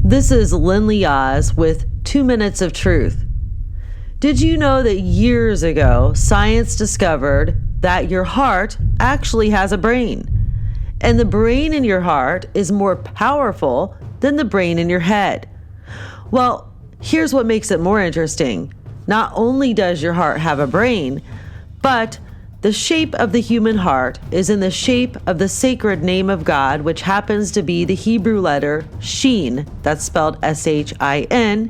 This is Leahz with 2 Minutes of Truth. Did you know that years ago, science discovered that your heart actually has a brain? And the brain in your heart is more powerful than the brain in your head. Well, here's what makes it more interesting. Not only does your heart have a brain, but the shape of the human heart is in the shape of the sacred name of God, which happens to be the Hebrew letter Shin, that's spelled S-H-I-N,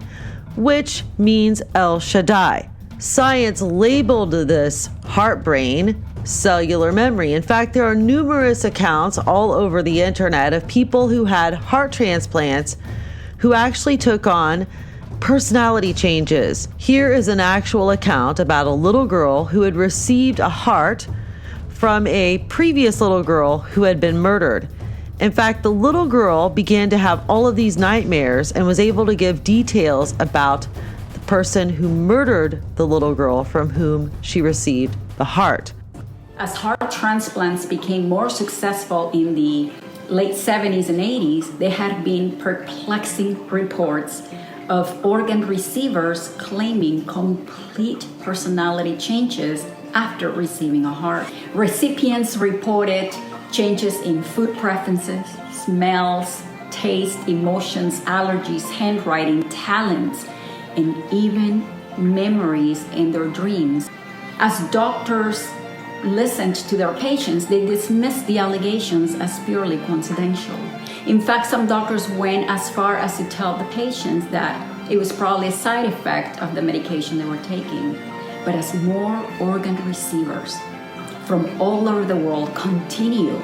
which means El Shaddai. Science labeled this heart brain cellular memory. In fact, there are numerous accounts all over the internet of people who had heart transplants who actually took on personality changes. Here is an actual account about a little girl who had received a heart from a previous little girl who had been murdered. In fact, the little girl began to have all of these nightmares and was able to give details about the person who murdered the little girl from whom she received the heart. As heart transplants became more successful in the late 70s and 80s, there had been perplexing reports of organ receivers claiming complete personality changes after receiving a heart. Recipients reported changes in food preferences, smells, taste, emotions, allergies, handwriting, talents, and even memories in their dreams. As doctors listened to their patients, they dismissed the allegations as purely coincidental. In fact, some doctors went as far as to tell the patients that it was probably a side effect of the medication they were taking. But as more organ receivers from all over the world continue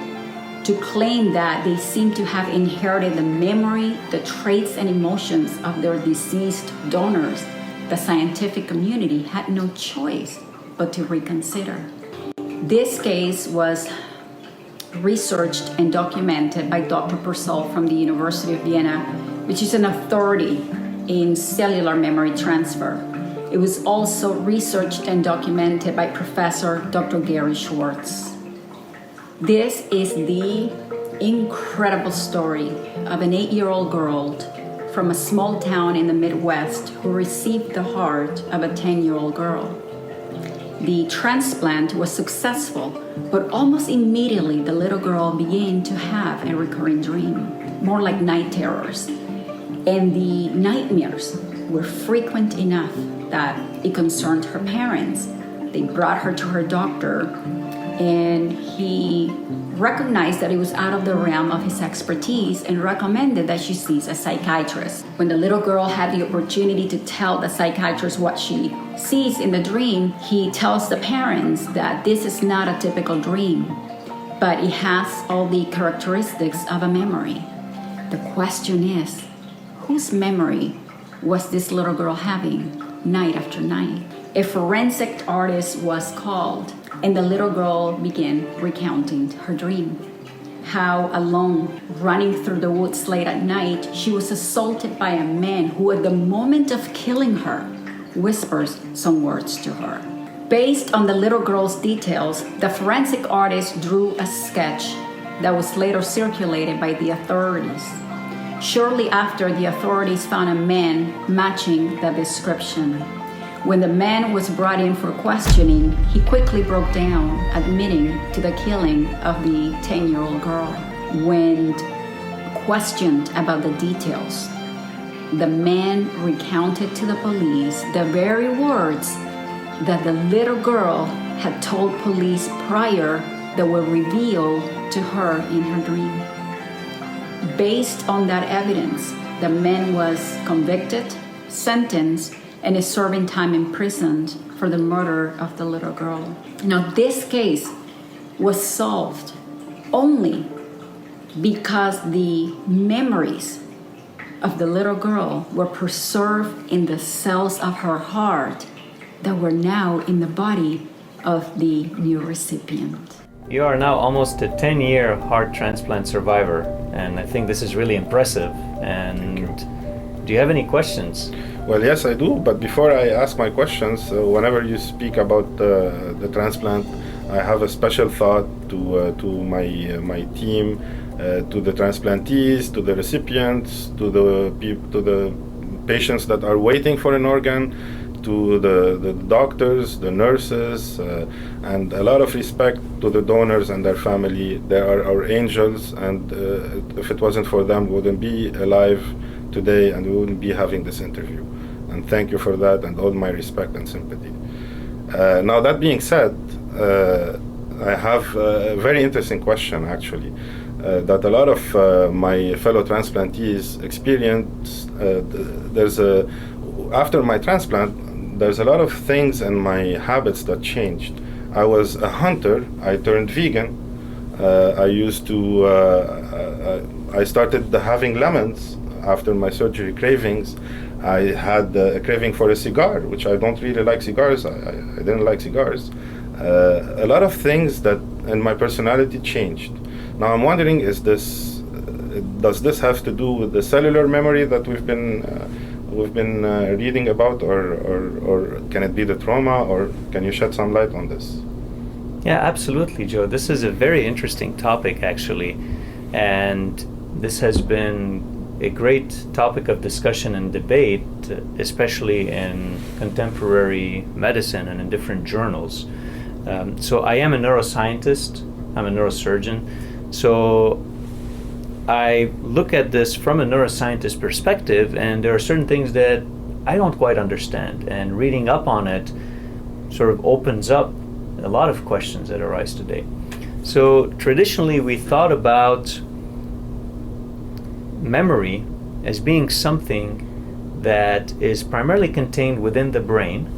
to claim that they seem to have inherited the memory, the traits, and emotions of their deceased donors, the scientific community had no choice but to reconsider. This case was researched and documented by Dr. Purcell from the University of Vienna, which is an authority in cellular memory transfer. It was also researched and documented by Professor Dr. Gary Schwartz. This is the incredible story of an 8-year-old girl from a small town in the Midwest who received the heart of a 10-year-old girl. The transplant was successful, but almost immediately the little girl began to have a recurring dream, more like night terrors. And the nightmares were frequent enough that it concerned her parents. They brought her to her doctor, and he recognized that it was out of the realm of his expertise and recommended that she sees a psychiatrist. When the little girl had the opportunity to tell the psychiatrist what she sees in the dream, he tells the parents that this is not a typical dream, but it has all the characteristics of a memory. The question is, whose memory was this little girl having night after night? A forensic artist was called, and the little girl began recounting her dream. How alone, running through the woods late at night, she was assaulted by a man who at the moment of killing her, whispers some words to her. Based on the little girl's details, the forensic artist drew a sketch that was later circulated by the authorities. Shortly after, the authorities found a man matching the description. When the man was brought in for questioning, he quickly broke down, admitting to the killing of the 10-year-old girl. When questioned about the details, the man recounted to the police the very words that the little girl had told police prior that were revealed to her in her dream. Based on that evidence, the man was convicted, sentenced, and is serving time in prison for the murder of the little girl. Now, this case was solved only because the memories of the little girl were preserved in the cells of her heart that were now in the body of the new recipient. You are now almost a 10-year heart transplant survivor, and I think this is really impressive. And do you have any questions? Well, yes, I do. But before I ask my questions, whenever you speak about the transplant, I have a special thought to my team to the transplantees, to the recipients, to the patients that are waiting for an organ, to the doctors, the nurses, and a lot of respect to the donors and their family. They are our angels, and if it wasn't for them, we wouldn't be alive today, and we wouldn't be having this interview. And thank you for that, and all my respect and sympathy. Now, that being said, I have a very interesting question, actually, that a lot of my fellow transplantees experience. After my transplant, there's a lot of things in my habits that changed. I was a hunter. I turned vegan. I started having lemons after my surgery cravings. I had a craving for a cigar, which I don't really like cigars. I didn't like cigars. A lot of things that in my personality changed. Now I'm wondering, does this have to do with the cellular memory that we've been reading about, or can it be the trauma, or can you shed some light on this? Yeah, absolutely, Joe. This is a very interesting topic, actually, and this has been a great topic of discussion and debate, especially in contemporary medicine and in different journals. So I am a neuroscientist. I'm a neurosurgeon. So I look at this from a neuroscientist perspective, and there are certain things that I don't quite understand, and reading up on it sort of opens up a lot of questions that arise today. So traditionally we thought about memory as being something that is primarily contained within the brain,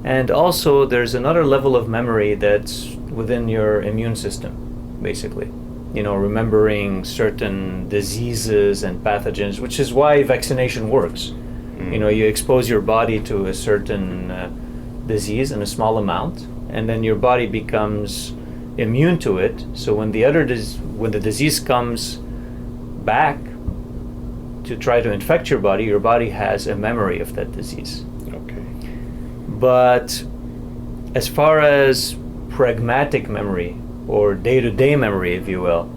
and also there's another level of memory that's within your immune system, basically. You know, remembering certain diseases and pathogens, which is why vaccination works. You know, you expose your body to a certain disease in a small amount, and then your body becomes immune to it. So when the disease comes back to try to infect your body has a memory of that disease. Okay. But as far as pragmatic memory, or day-to-day memory, if you will,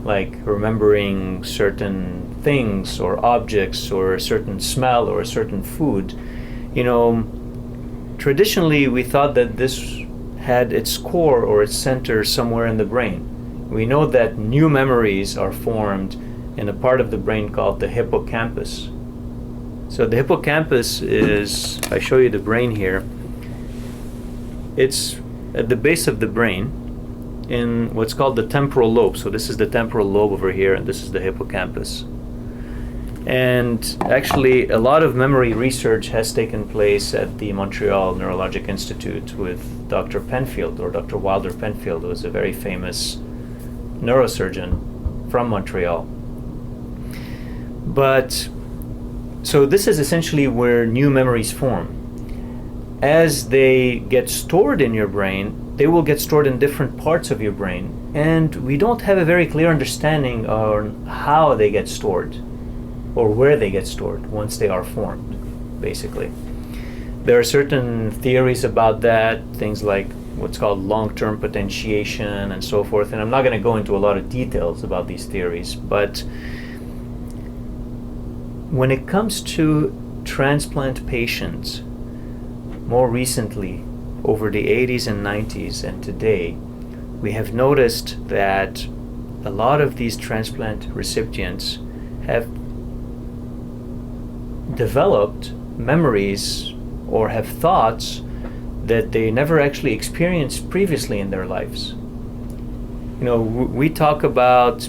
like remembering certain things or objects or a certain smell or a certain food, you know, traditionally we thought that this had its core or its center somewhere in the brain. We know that new memories are formed in a part of the brain called the hippocampus. So the hippocampus is, I show you the brain here, it's at the base of the brain, in what's called the temporal lobe. So this is the temporal lobe over here, and this is the hippocampus. And actually, a lot of memory research has taken place at the Montreal Neurologic Institute with Dr. Penfield, or Dr. Wilder Penfield, who is a very famous neurosurgeon from Montreal. But, so this is essentially where new memories form. As they get stored in your brain, they will get stored in different parts of your brain, and we don't have a very clear understanding on how they get stored or where they get stored once they are formed, basically. There are certain theories about that, things like what's called long-term potentiation and so forth, and I'm not going to go into a lot of details about these theories, but when it comes to transplant patients, more recently, over the 80s and 90s and today, we have noticed that a lot of these transplant recipients have developed memories or have thoughts that they never actually experienced previously in their lives. You know, we talk about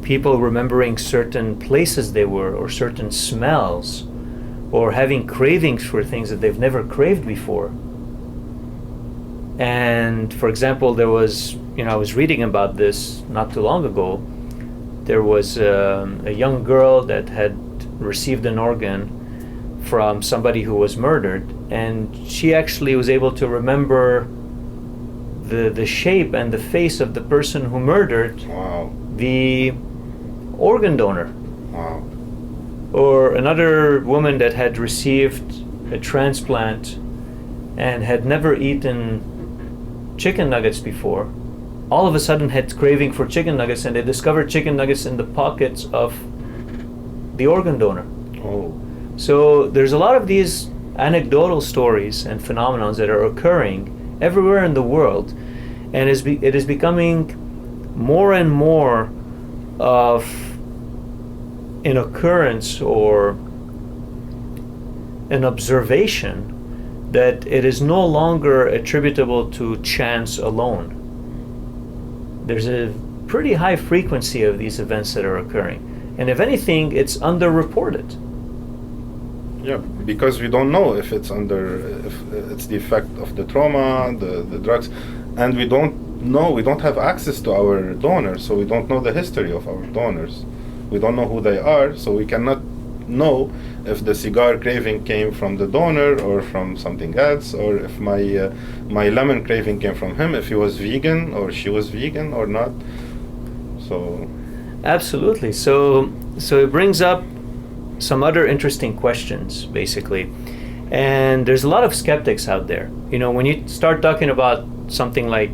people remembering certain places they were, or certain smells, or having cravings for things that they've never craved before. And for example, there was, you know, I was reading about this not too long ago. There was a young girl that had received an organ from somebody who was murdered, and she actually was able to remember the shape and the face of the person who murdered the organ donor. Wow. Or another woman that had received a transplant and had never eaten chicken nuggets before, all of a sudden had craving for chicken nuggets, and they discovered chicken nuggets in the pockets of the organ donor. Oh. So there's a lot of these anecdotal stories and phenomena that are occurring everywhere in the world, and it is becoming more and more of an occurrence or an observation that it is no longer attributable to chance alone. There's a pretty high frequency of these events that are occurring, and if anything, it's underreported. Yeah, because we don't know if it's the effect of the trauma, the drugs, and we don't have access to our donors, so we don't know the history of our donors. We don't know who they are, so we cannot know if the cigar craving came from the donor or from something else, or if my lemon craving came from him, if he was vegan or she was vegan or not. So absolutely. So it brings up some other interesting questions, basically. And there's a lot of skeptics out there. You know, when you start talking about something like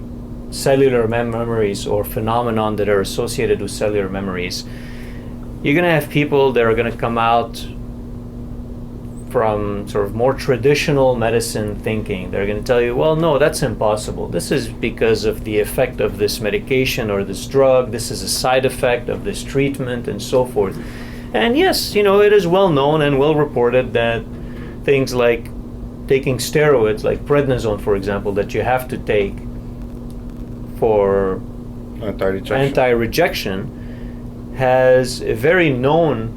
cellular memories or phenomenon that are associated with cellular memories, you're going to have people that are going to come out from sort of more traditional medicine thinking. They're going to tell you, well, no, that's impossible. This is because of the effect of this medication or this drug. This is a side effect of this treatment and so forth. And yes, you know, it is well known and well reported that things like taking steroids, like prednisone, for example, that you have to take for anti-rejection, has a very known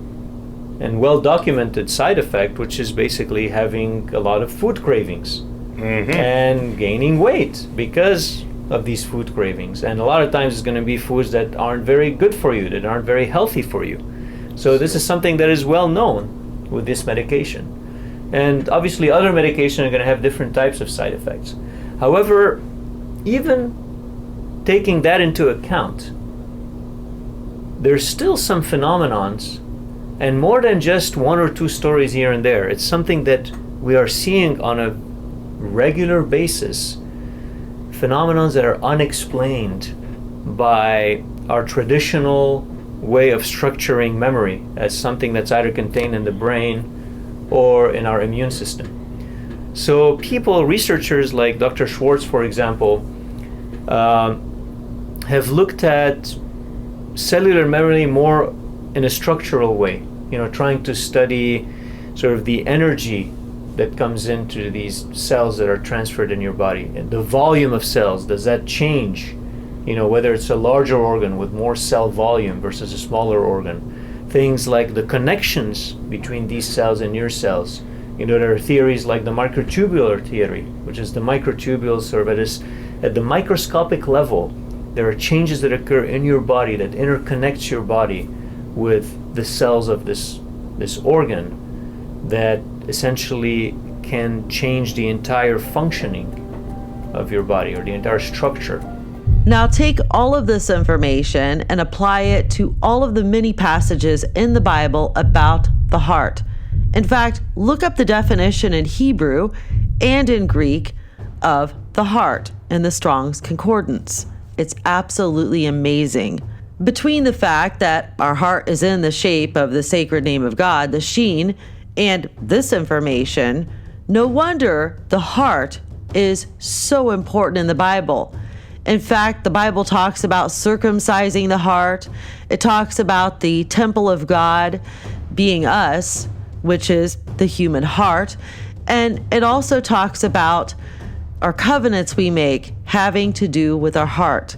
and well-documented side effect, which is basically having a lot of food cravings and gaining weight because of these food cravings. And a lot of times it's going to be foods that aren't very good for you, that aren't very healthy for you. So this is something that is well known with this medication. And obviously other medications are going to have different types of side effects. However, even taking that into account, there's still some phenomenons, and more than just one or two stories here and there. It's something that we are seeing on a regular basis, phenomenons that are unexplained by our traditional way of structuring memory as something that's either contained in the brain or in our immune system. So researchers like Dr. Schwartz, for example, have looked at cellular memory more in a structural way, you know, trying to study sort of the energy that comes into these cells that are transferred in your body. And the volume of cells, does that change? You know, whether it's a larger organ with more cell volume versus a smaller organ. Things like the connections between these cells and your cells. You know, there are theories like the microtubular theory, which is the microtubules sort of at the microscopic level. There are changes that occur in your body that interconnects your body with the cells of this organ that essentially can change the entire functioning of your body or the entire structure. Now take all of this information and apply it to all of the many passages in the Bible about the heart. In fact, look up the definition in Hebrew and in Greek of the heart in the Strong's Concordance. It's absolutely amazing. Between the fact that our heart is in the shape of the sacred name of God, the Sheen, and this information, no wonder the heart is so important in the Bible. In fact, the Bible talks about circumcising the heart. It talks about the temple of God being us, which is the human heart. And it also talks about our covenants we make having to do with our heart.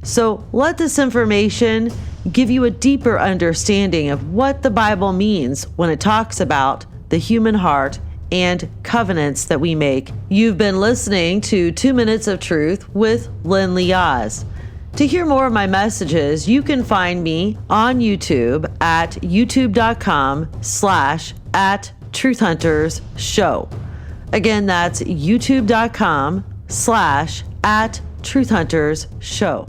So let this information give you a deeper understanding of what the Bible means when it talks about the human heart and covenants that we make. You've been listening to 2 Minutes of Truth with Leahz. To hear more of my messages, you can find me on YouTube at youtube.com/@truthhuntersshow. Again, that's youtube.com/@truthhuntersshow.